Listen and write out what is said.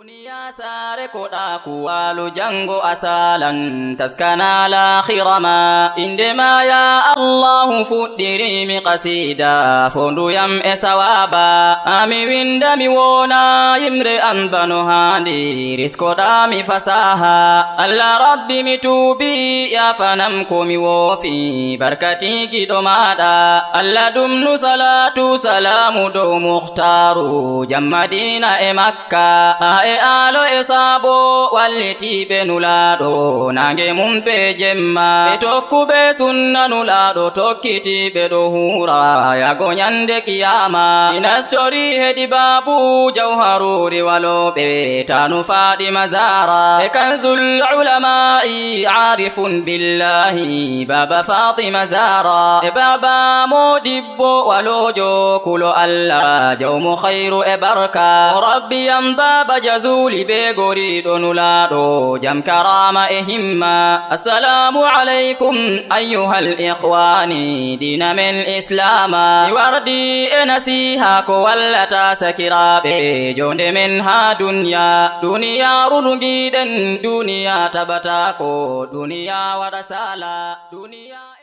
duniya sare koɗa kuwalu jango asalan taskana lakhirama indema ya allahu fuɗɗirimi qasida fonduyam e sawaba ami windami wona yimre an bano handi riskoɗami fasaha allah rabbi mi tuubi yafanam komi wofi barkati giɗo maɗa allah ɗumnu salatu salamu dow muhtaru jammadina e makka e alo e sabo wallitiɓe nulaɗo nange mum be jemma e tokkuɓe sunna nulaɗo tokkitiɓe ɗo hura yago nyande kiyama inastori hedi babu jawharuri waloɓe tanu fadima zara e kanzul ulama'i arifun billahi baba fatima zara e baba modibbo walojo kulo allah jawmo khairu e barka rabbi baba jazuli be goriɗo nulaɗo jam karama e himma assalamu alaikum ayyuhal ikhwani dina men islama mi wardi e nasiha ko wallata sakiraɓe jonde men ha duniya rungiɗen duniya tabata ko duniya waɗa sala duniya